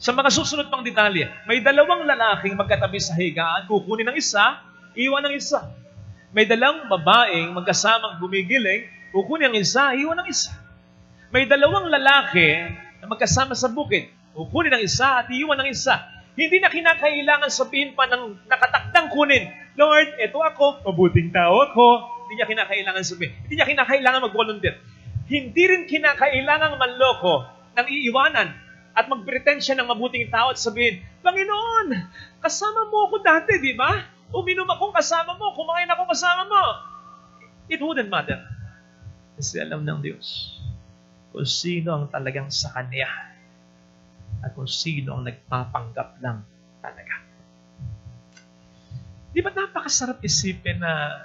Sa mga susunod pang detalye, may dalawang lalaking magkatabi sa higaan, kukunin ng isa, iwan ng isa. May dalawang babaeng magkasamang gumigiling, kukunin ng isa, iwan ng isa. May dalawang lalaki na magkasama sa bukid, kukunin ng isa at iwan ng isa. Hindi na kinakailangan sabihin pa ng nakatakdang kunin, Lord, eto ako, mabuting tao ako. Hindi niya kinakailangan sabihin. Hindi niya kinakailangan mag-volunteer. Hindi rin kinakailangan manloko ng iiwanan at mag-pretend siya ng mabuting tao at sabihin, Panginoon, kasama mo ako dati, di ba? Uminom akong kasama mo, kumain akong kasama mo. It wouldn't matter. Kasi alam ng Diyos kung sino ang talagang sa Kanya at kung sino ang nagpapanggap lang talaga. Di ba napakasarap isipin na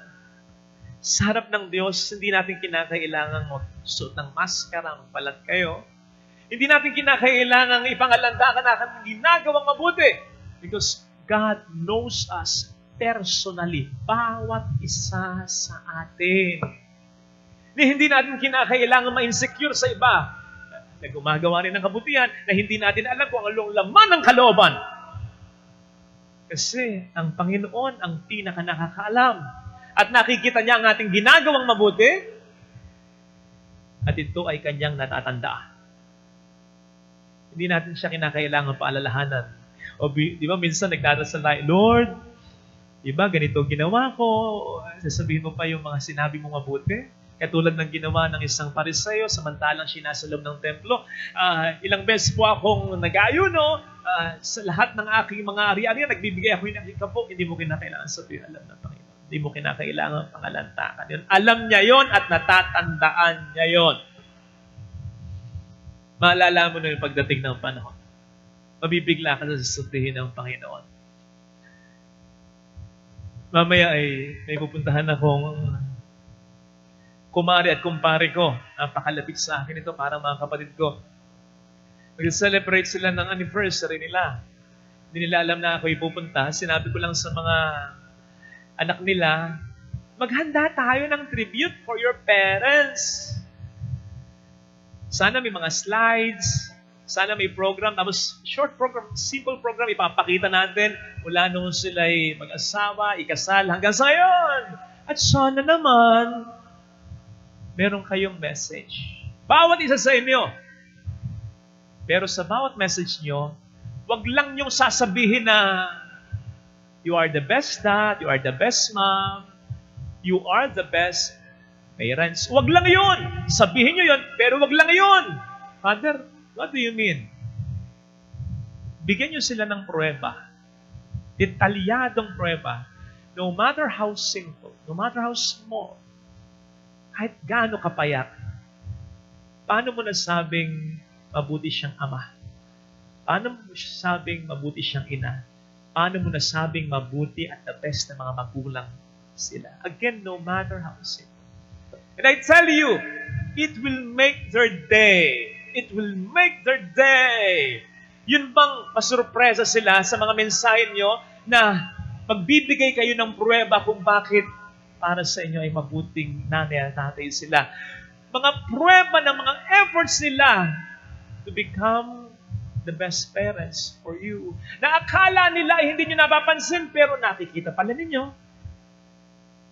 sa harap ng Diyos, hindi natin kinakailangan magsuot ng maskara, magpalat kayo. Hindi natin kinakailangan ipangalandakan na kami ginagawang mabuti. Because God knows us personally. Bawat isa sa atin. Hindi natin kinakailangan ma-insecure sa iba na gumagawa rin ng kabutihan na hindi natin alam kung anong laman ng kalooban. Kasi ang Panginoon ang pinaka nakakaalam. At nakikita niya ang ating ginagawang mabuti at ito ay kanyang natatandaan. Hindi natin siya kinakailangan paalalahanan. O di ba minsan nagdarasal tayo, Lord, di ba ganito ginawa ko? Sasabihin mo pa yung mga sinabi mong mabuti? Katulad ng ginawa ng isang Pariseo, samantalang siya nasa loob ng templo. Ilang beses po akong nag-ayuno, sa lahat ng aking mga ari-arian, nagbibigay ako yung kapok, hindi mo kinakailangan sabihin, alam na Panginoon. Hindi mo kinakailangan pangalantakan yun. Alam niya yon at natatandaan niya yon. Maalala mo na yung pagdating ng panahon. Mabibigla ka sa sasabihin ng Panginoon. Mamaya ay may pupuntahan akong kumari at kumpare ko. Napakalapit sa akin ito para mga kapatid ko. Mag-celebrate sila ng anniversary nila. Hindi nila alam na ako ipupunta. Sinabi ko lang sa mga anak nila, maghanda tayo ng tribute for your parents. Sana may mga slides, sana may program, tapos short program, simple program, ipapakita natin mula noon sila'y mag-asawa, ikasal, hanggang sa ngayon. At sana naman, meron kayong message. Bawat isa sa inyo. Pero sa bawat message nyo, wag lang yung sasabihin na you are the best dad, you are the best mom, you are the best parents. Wag lang yun. Sabihin nyo yun, pero wag lang yun. Father, what do you mean? Bigyan nyo sila ng pruweba. Detalyadong pruweba. No matter how simple, no matter how small, kahit gaano kapayak, paano mo nasabing mabuti siyang ama? Paano mo nasabing mabuti siyang ina? Paano mo nasabing mabuti at the best na mga magulang sila? Again, no matter how simple. And I tell you, it will make their day. It will make their day. Yun bang masurpresa sila sa mga mensahe nyo na magbibigay kayo ng pruweba kung bakit para sa inyo ay mabuting nanay at tatay sila. Mga pruweba ng mga efforts nila to become the best parents for you. Na akala nila ay hindi nyo napapansin, pero nakikita pala ninyo.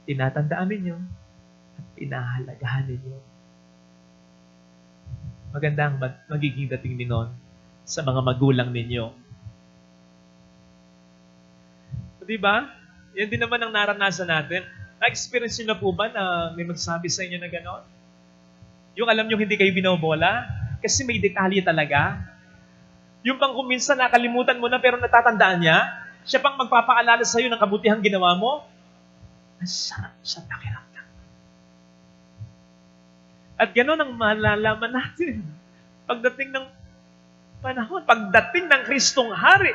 Tinatandaan ninyo at pinahalagahan ninyo. Maganda ang magiging dating ninon sa mga magulang ninyo. Di ba? Yan din naman ang naranasan natin. Na-experience nyo na po ba na may magsabi sa inyo na gano'n? Yung alam nyo hindi kayo binobola? Kasi may detalye talaga. Yung bang kung minsan nakalimutan mo na pero natatandaan niya, siya pang magpapaalala sa iyo ng kabutihang ginawa mo, ang sarap sa pakiramdam. At gano'n ang malalaman natin. Pagdating ng panahon, pagdating ng Kristong Hari,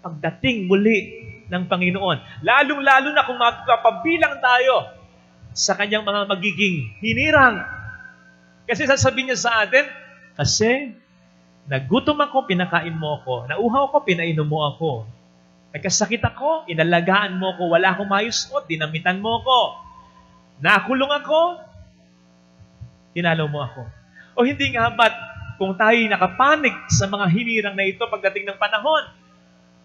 pagdating muli ng Panginoon. Lalong-lalo na kung magpapabilang tayo sa kanyang mga magiging hinirang. Kasi sasabihin niya sa atin, kasi nagutom ako, pinakain mo ako. Nauhaw ako, pinainom mo ako. Nagkasakit ako, inalagaan mo ako. Wala akong mayusot, dinamitan mo ako. Nakulong ako, tinalo mo ako. O hindi nga ba't kung tayo'y nakapanig sa mga hinirang na ito pagdating ng panahon,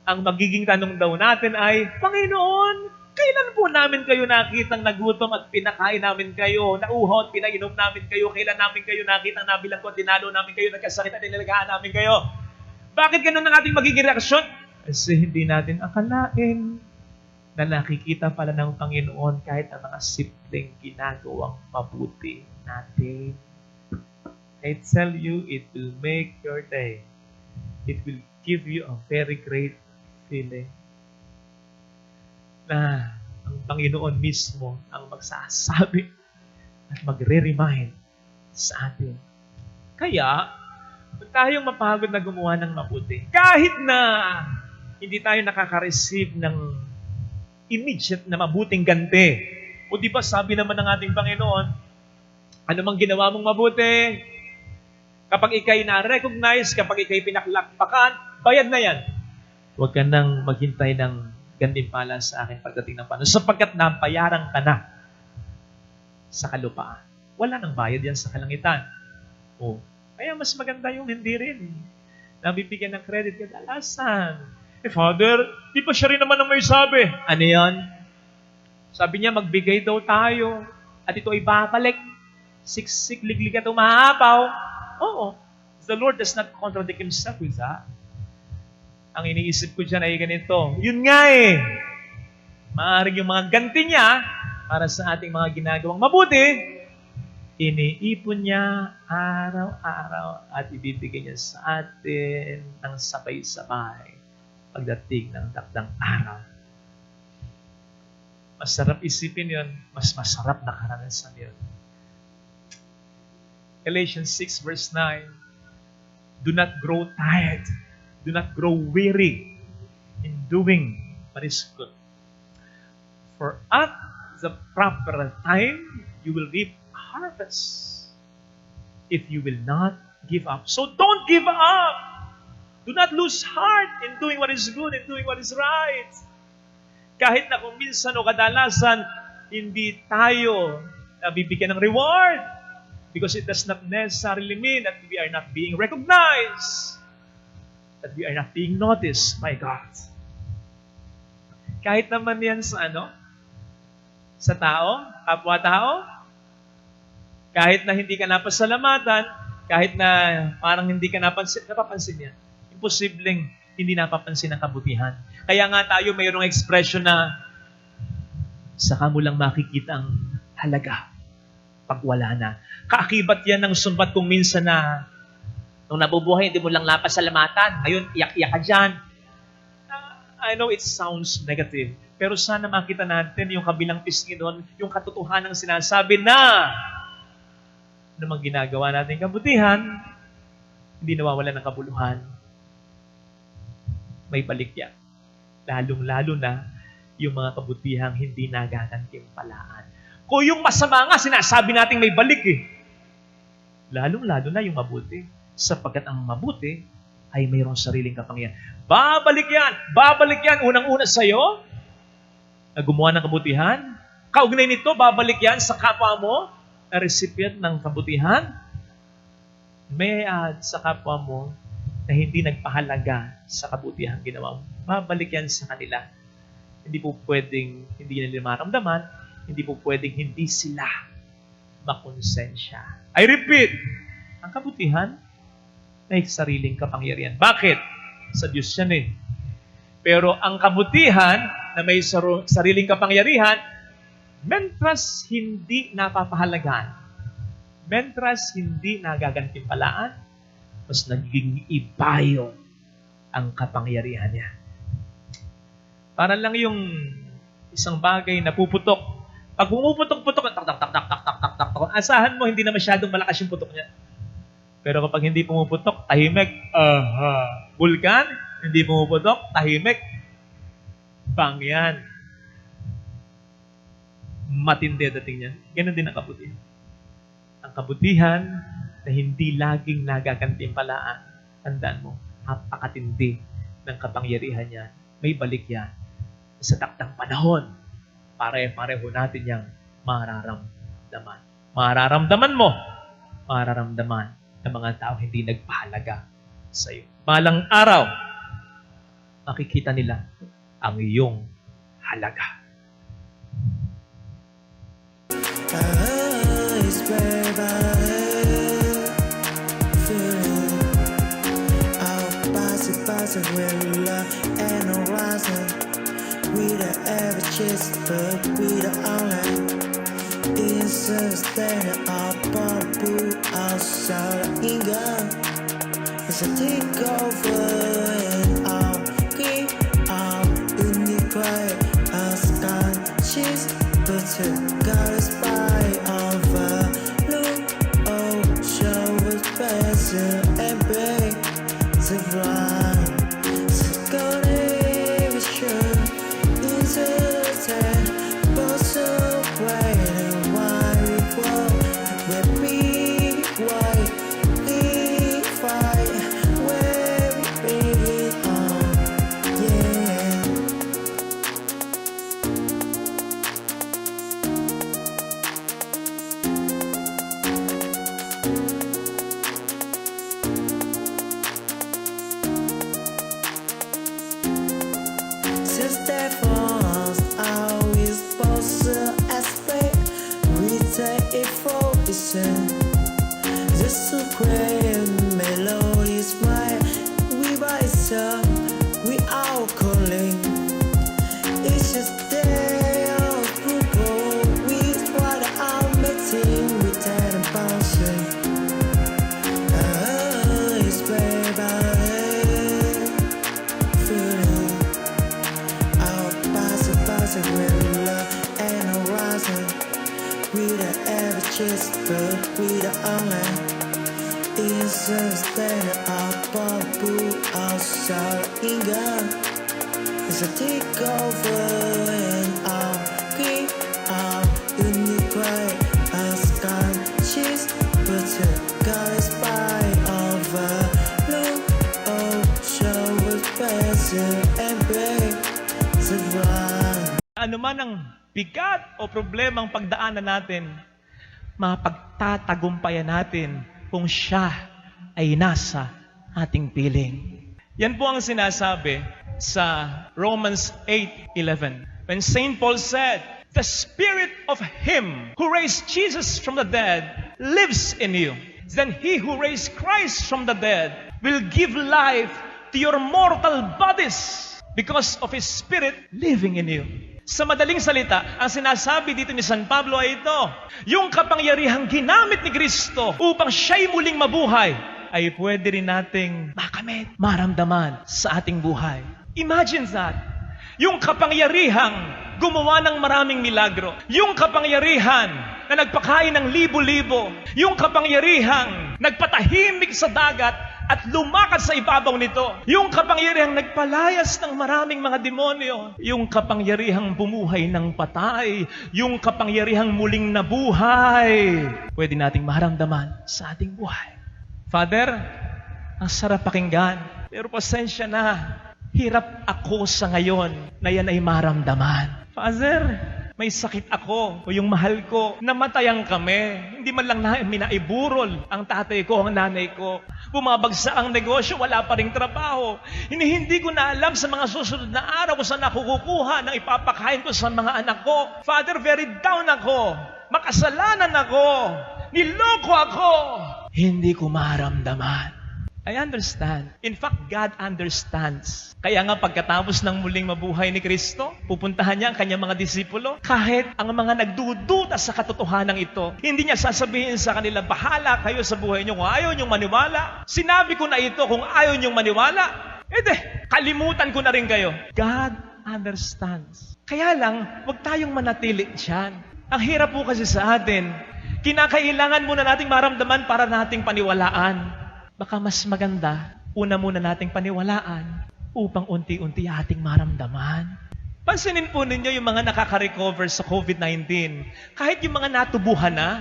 ang magiging tanong daw natin ay, Panginoon, kailan po namin kayo nakitang nagutom at pinakain namin kayo, nauhaw at pinainom namin kayo, kailan namin kayo nakitang nabilang ko at dinalo namin kayo, nagkasakit at inalagaan namin kayo? Bakit ganun ang ating magiging reaksyon? Kasi hindi natin akalain na nakikita pala ng Panginoon kahit ang mga simpleng ginagawang mabuti natin. I tell you, it will make your day. It will give you a very great feeling na ang Panginoon mismo ang magsasabi at magre-remind sa atin. Kaya, huwag tayong mapagod na gumawa ng mabuti. Kahit na hindi tayo nakaka-receive ng immediate na mabuting ganti. O di ba sabi naman ng ating Panginoon, ano mang ginawa mong mabuti, kapag ikay na-recognize, kapag ikay pinaklakpakan, bayad na yan. Huwag ka nang maghintay ng gantimpala sa akin pagdating ng panahon, sapagkat nabayaran ka na sa kalupaan. Wala nang bayad yan sa kalangitan. O, kaya mas maganda yung hindi rin. Nabibigyan ng credit kadalasan. Father, di pa siya rin naman ang may sabi. Ano yan? Sabi niya, magbigay daw tayo at ito ay babalik. Siksik, liglig at umahapaw. Oo. The Lord does not contradict Himself with that. Ang iniisip ko dyan ay ganito. Yun nga eh. Maaaring yung mga ganti niya para sa ating mga ginagawang mabuti, iniipon niya araw-araw at ibibigay niya sa atin ng sabay-sabay pagdating ng dakdang araw. Masarap isipin yun, mas masarap na karanasan yun. Galatians 6 verse 9, do not grow tired. Do not grow weary in doing what is good. For at the proper time, you will reap harvest if you will not give up. So don't give up. Do not lose heart in doing what is good and doing what is right. Kahit na kung minsan o kadalasan, hindi tayo nabibigyan ng reward because it does not necessarily mean that we are not being recognized, that we are not being noticed by God. Kahit naman yan sa sa tao, kapwa-tao, kahit na hindi ka napasalamatan, kahit na parang hindi ka napapansin yan, imposibleng hindi napapansin ang kabutihan. Kaya nga tayo mayroong expression na saka mo lang makikita ang halaga pag wala na. Kaakibat yan ng sumbat kung minsan na nung nabubuhay, hindi mo lang napasalamatan. Ngayon, iyak-iyak ka dyan. I know it sounds negative, pero sana makita natin yung kabilang pisngi doon, yung katotohanan ng sinasabi na namang ginagawa natin kabutihan, hindi nawawala ng kabuluhan. May balik yan. Lalong-lalo na yung mga kabutihang hindi nagagantimpalaan. Kung yung masama nga, sinasabi natin may balik eh. Lalong-lalo na yung mabuti. Sapagkat ang mabuti ay mayroong sariling kapangyarihan. Babalik yan unang-una sa'yo, na gumawa ng kabutihan. Kaugnay nito, babalik yan sa kapwa mo, na recipient ng kabutihan. May add sa kapwa mo na hindi nagpahalaga sa kabutihan ginawa mo. Babalik yan sa kanila. Hindi po pwedeng hindi nila maramdaman, hindi po pwedeng hindi sila makonsensya. I repeat, ang kabutihan may sariling kapangyarihan. Bakit? Sa Diyos yan eh. Pero ang kabutihan na may sariling kapangyarihan, mentras hindi napapahalagaan, mentras hindi nagagantimpalaan, mas nagiging iba yun ang kapangyarihan niya. Para lang yung isang bagay na puputok. Pag pumuputok-putok, tak, asahan mo, hindi na masyadong malakas yung putok niya. Pero kapag hindi pumuputok, tahimik. Vulkan, hindi pumuputok, tahimik. Bang yan. Matindi dating niya. Ganon din ang kabutihan. Ang kabutihan na hindi laging nagagantimpalaan, tandaan mo, napakatindi ng kapangyarihan niya. May balik yan. Sa takdang panahon, pare-pareho natin yang mararamdaman. Mararamdaman mo, mararamdaman ng mga tao hindi nagpahalaga sa iyo. Balang araw, makikita nila ang iyong halaga. We the averages, but we the online. Insistent up on blue outside England. It's a takeover and I'll keep out in the quiet. I'll stand she's but to got a spy of a look. Oh, show was better and break to blind. So go there, be sure. Just to create melodies, my we rise up, we are calling. It's just day of people, we what I'm meeting with that bouncing. It's baby, feeling. I'll pass it with love and a rising. We the averages, but we the online. Insistent up on blue outside England. It's a takeover and I'll keep out in the quiet. I'll scan she's but to got a spy of a look. Oh, show was better and break to run. Ano man ang bigat o problemang pagdaanan natin, mapagtatagumpayan natin kung siya ay nasa ating piling. Yan po ang sinasabi sa Romans 8:11. When St. Paul said, "The spirit of him who raised Jesus from the dead lives in you. Then he who raised Christ from the dead will give life to your mortal bodies because of his spirit living in you." Sa madaling salita, ang sinasabi dito ni San Pablo ay ito, yung kapangyarihang ginamit ni Kristo upang siya'y muling mabuhay, ay pwede rin nating makamit, maramdaman sa ating buhay. Imagine that. Yung kapangyarihang gumawa ng maraming milagro. Yung kapangyarihan na nagpakain ng libo-libo. Yung kapangyarihang nagpatahimik sa dagat at lumakad sa ibabaw nito. Yung kapangyarihang nagpalayas ng maraming mga demonyo. Yung kapangyarihang bumuhay ng patay. Yung kapangyarihang muling nabuhay. Pwede nating maramdaman sa ating buhay. Father, ang sarap pakinggan. Pero pasensya na. Hirap ako sa ngayon na yan ay maramdaman. Father, may sakit ako o yung mahal ko. Namatayan kami. Hindi man lang namin naiburol ang tatay ko, ang nanay ko. Bumabagsak ang negosyo, wala pa ring trabaho. Hindi ko na alam sa mga susunod na araw kung saan ako kukuha ng ipapakain ko sa mga anak ko. Father, very down ako. Makasalanan ako. Niloko ako. Hindi ko maramdaman. I understand. In fact, God understands. Kaya nga pagkatapos ng muling mabuhay ni Kristo, pupuntahan niya ang kanyang mga disipulo. Kahit ang mga nagdududa sa katotohanan ito, hindi niya sasabihin sa kanila, bahala kayo sa buhay niyo kung ayaw niyong maniwala. Sinabi ko na ito kung ayaw niyong maniwala. Kalimutan ko na rin kayo. God understands. Kaya lang, huwag tayong manatili diyan. Ang hirap po kasi sa atin, kinakailangan muna nating maramdaman para nating paniwalaan. Baka mas maganda, una muna nating paniwalaan upang unti-unti ating maramdaman. Pansinin po ninyo yung mga nakaka-recover sa COVID-19. Kahit yung mga natubuhan na,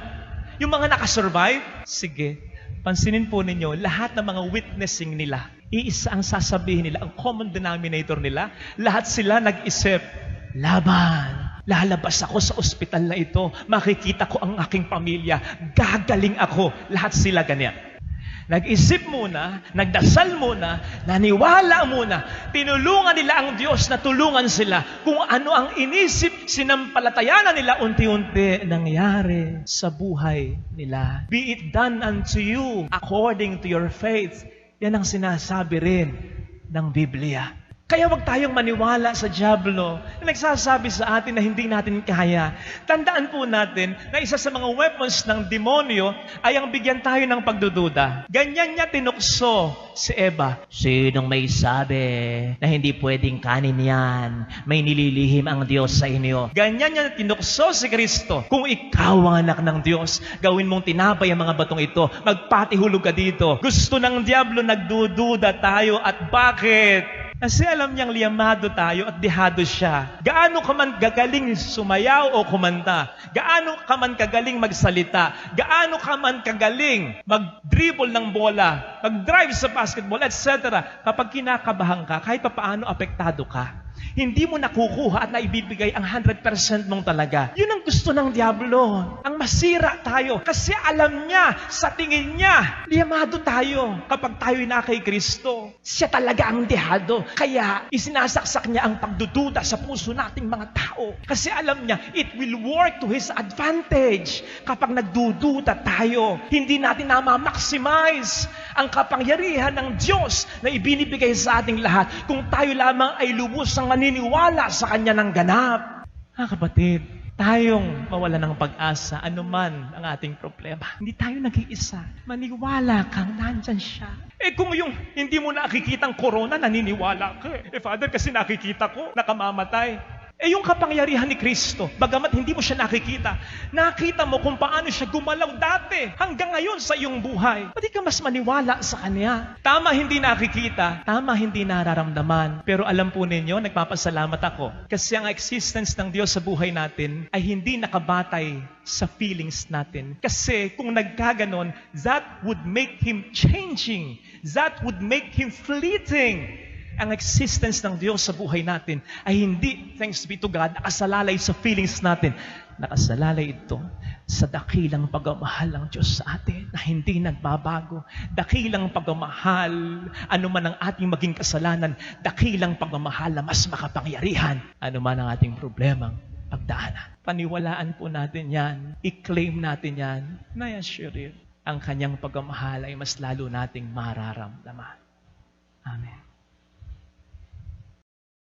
yung mga nakasurvive, sige, pansinin po ninyo, lahat ng mga witnessing nila, iisa ang sasabihin nila, ang common denominator nila, lahat sila nag-isip, laban. Lalabas ako sa ospital na ito, makikita ko ang aking pamilya, gagaling ako. Lahat sila ganyan. Nag-isip muna, nagdasal muna, naniwala muna. Tinulungan nila ang Diyos na tulungan sila. Kung ano ang inisip, sinampalatayanan nila, unti-unti nangyari sa buhay nila. Be it done unto you according to your faith. Yan ang sinasabi rin ng Biblia. Kaya wag tayong maniwala sa dyablo na nagsasabi sa atin na hindi natin kaya. Tandaan po natin na isa sa mga weapons ng demonyo ay ang bigyan tayo ng pagdududa. Ganyan niya tinukso si Eva. Sinong may sabi na hindi pwedeng kanin yan? May nililihim ang Diyos sa inyo. Ganyan niya tinukso si Kristo. Kung ikaw ang anak ng Diyos, gawin mong tinapay ang mga batong ito. Magpatihulog ka dito. Gusto ng dyablo, nagdududa tayo. At bakit? Kasi alam niyang liyamado tayo at dehado siya. Gaano ka man gagaling sumayaw o kumanta, gaano ka man kagaling magsalita, gaano ka man kagaling mag-dribble ng bola, mag-drive sa basketball, etc. Kapag kinakabahan ka, kahit papaano apektado ka. Hindi mo nakukuha at naibibigay ang 100% mong talaga. Yun ang gusto ng dyablo. Ang masira tayo. Kasi alam niya, sa tingin niya, liyamado tayo. Kapag tayo'y na kay Kristo, siya talaga ang dehado. Kaya isinasaksak niya ang pagdududa sa puso nating mga tao. Kasi alam niya, it will work to His advantage. Kapag nagdududa tayo, hindi natin na-maximize ang kapangyarihan ng Diyos na ibinibigay sa ating lahat kung tayo lamang ay lubusang maniniwala sa Kanya ng ganap. Kapatid, tayong mawala ng pag-asa, anuman ang ating problema. Hindi tayo nag-iisa. Maniwala kang nandyan siya. Kung yung hindi mo nakikitang corona, naniniwala ka. Father, kasi nakikita ko, nakamamatay. Yung kapangyarihan ni Kristo, bagamat hindi mo siya nakikita, nakita mo kung paano siya gumalaw dati hanggang ngayon sa iyong buhay. Pwede ka mas maniwala sa Kanya. Tama hindi nakikita, tama hindi nararamdaman. Pero alam po ninyo, nagpapasalamat ako. Kasi ang existence ng Diyos sa buhay natin ay hindi nakabatay sa feelings natin. Kasi kung nagkaganon, that would make Him changing. That would make Him fleeting. Ang existence ng Diyos sa buhay natin ay hindi, thanks be to God, nakasalalay sa feelings natin. Nakasalalay ito sa dakilang pagmamahal ng Diyos sa atin na hindi nagbabago. Dakilang pagmamahal, anuman ang ating maging kasalanan, dakilang pagmamahal na mas makapangyarihan, anuman ang ating problemang pagdaanan. Paniwalaan po natin yan, i-claim natin yan, na assure ang Kanyang pagmamahal ay mas lalo nating mararamdaman. Amen.